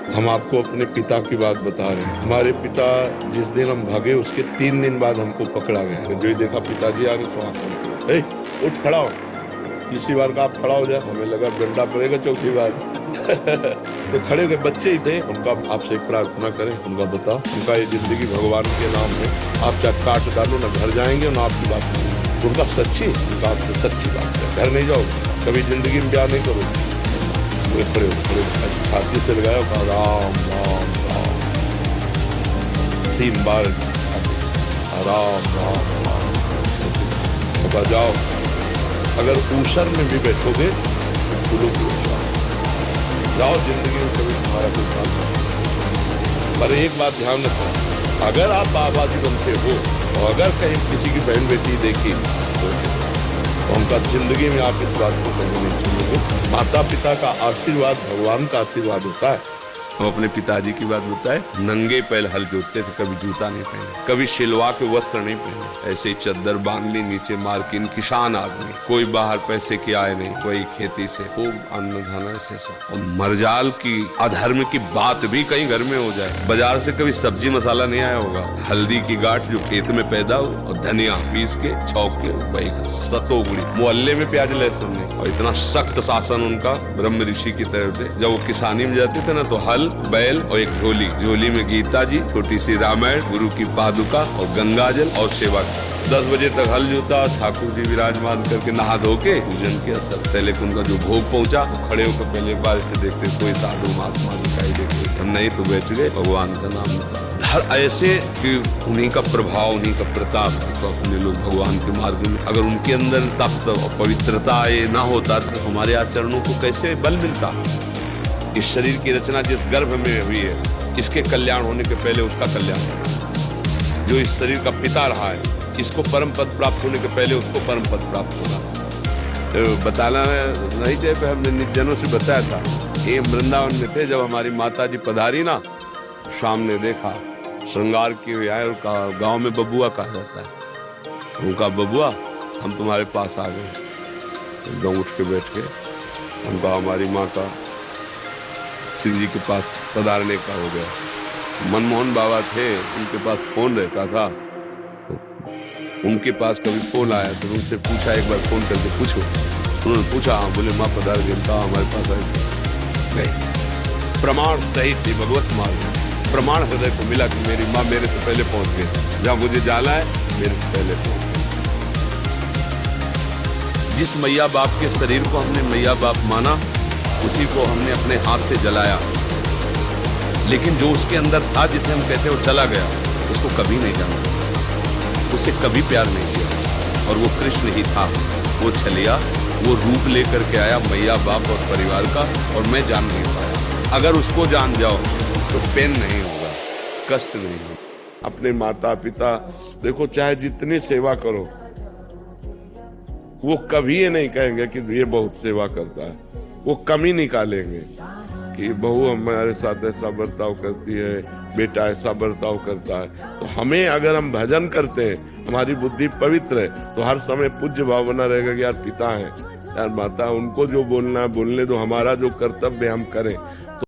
हम आपको अपने पिता की बात बता रहे हैं। हमारे पिता जिस दिन हम भागे उसके 3 दिन बाद हमको पकड़ा गया। जो ही देखा पिताजी आगे तो ए, उठ खड़ा हो। तीसरी बार का आप खड़ा हो जाए, हमें लगा डंडा पड़ेगा चौथी बार। तो खड़े हो गए, बच्चे ही थे। उनका आपसे एक प्रार्थना करें, उनका बताओ, उनका ये जिंदगी भगवान के नाम में, आप चाहे काट डालो ना घर जाएंगे ना आपकी बात नहीं। उनका सच्ची, उनका आपसे सच्ची बात है, घर नहीं जाओ, कभी जिंदगी में ब्याह नहीं करोगे। खड़े हो, छाती से लगाया, राम राम राम 3 बार, राम राम राम। जाओ, अगर ऊसर में भी बैठोगे तो फूलों की ऊसर जाओ, जिंदगी में कभी तुम्हारा कोई काम नहीं। पर एक बात ध्यान रखो, अगर आप बाबाजी बनते हो और अगर कहीं किसी की बहन बेटी देखी तो उनका जिंदगी में आप इस बात को कभी नहीं छोड़ोगे। माता पिता का आशीर्वाद भगवान का आशीर्वाद होता है। हम अपने पिताजी की बात बताए, नंगे पैर हल जोतते थे, कभी जूता नहीं पहने, कभी शिलवा के वस्त्र नहीं पहने, ऐसे ही चद्दर बांध ली, नीचे मार्किन, किसान आदमी, कोई बाहर पैसे की आय नहीं, कोई खेती से खूब अन्न धन ऐसे सब। और मरजाल की अधर्म की बात भी कहीं घर में हो जाए, बाजार से कभी सब्जी मसाला नहीं आया होगा, हल्दी की गांठ जो खेत में पैदा हो और धनिया पीस के छौक के वही सतोगुड़ी, मोहल्ले में प्याज लहसुन नहीं। और इतना सख्त शासन उनका ब्रह्म ऋषि की तरह थे। जब वो किसानी में जाते थे ना तो हल, बैल और एक झोली, झोली में गीता जी, छोटी सी रामायण, गुरु की पादुका और गंगाजल और सेवा। 10 बजे तक हल जोता, ठाकुर जी विराजमान करके नहा धो के पूजन किया। सब पहले उनका जो भोग पहुंचा तो खड़े होकर पहले बार से देखते कोई साधु महात्मा दिखाई देते, हम नहीं तो बैठ गए, भगवान का नाम हर ऐसे कि उन्हीं का प्रभाव, उन्हीं का प्रताप, तो अपने लोग भगवान के मार्ग में, अगर उनके अंदर तप और पवित्रता ये ना होता तो हमारे आचरणों को कैसे बल मिलता। इस शरीर की रचना जिस गर्भ में हुई है, इसके कल्याण होने के पहले उसका कल्याण। जो इस शरीर का पिता रहा है, इसको परम पद प्राप्त होने के पहले उसको परम पद प्राप्त होना। तो बताना नहीं चाहिए, पर हमने निर्जनों से बताया था। ये वृंदावन में थे, जब हमारी माता जी पधारी ना, शाम ने देखा श्रृंगार किए हुए आए और कहा गाँव में बबुआ कहा जाता है। उनका बबुआ हम तुम्हारे पास आ गए। एकदम उठ के बैठ के उनका हमारी माँ का सिंह जी के पास पधारने का हो गया। मनमोहन बाबा थे, उनके पास फोन रहता था, तो उनके पास कभी फोन आया तो उनसे पूछा, एक बार फोन करके पूछो। उन्होंने पूछा, हाँ, बोले माँ पधार गई, कहा हमारे पास आई नहीं। प्रमाण सहित थी भगवत मार्ग, प्रमाण हृदय को मिला कि मेरी माँ मेरे से पहले पहुंच गई, जहां मुझे जाना है मेरे से पहले पहुंच। जिस मैया बाप के शरीर को हमने मैया बाप माना, उसी को हमने अपने हाथ से जलाया, लेकिन जो उसके अंदर था, जिसे हम कहते वो चला गया, उसको कभी नहीं जाना, उससे कभी प्यार नहीं किया। और वो कृष्ण ही था, वो छलिया, वो रूप लेकर के आया मैया बाप और परिवार का, और मैं जान नहीं पाया। अगर उसको जान जाओ तो पेन नहीं होगा, कष्ट नहीं होगा। अपने माता पिता देखो, चाहे जितनी सेवा करो, वो कभी ये नहीं कहेंगे कि ये बहुत सेवा करता है। वो कमी निकालेंगे कि बहू हमारे साथ ऐसा बर्ताव करती है, बेटा ऐसा बर्ताव करता है। तो हमें, अगर हम भजन करते हैं, हमारी बुद्धि पवित्र है, तो हर समय पूज्य भाव बना रहेगा कि यार पिता है, यार माता, उनको जो बोलना है बोलने दो, हमारा जो कर्तव्य हम करें।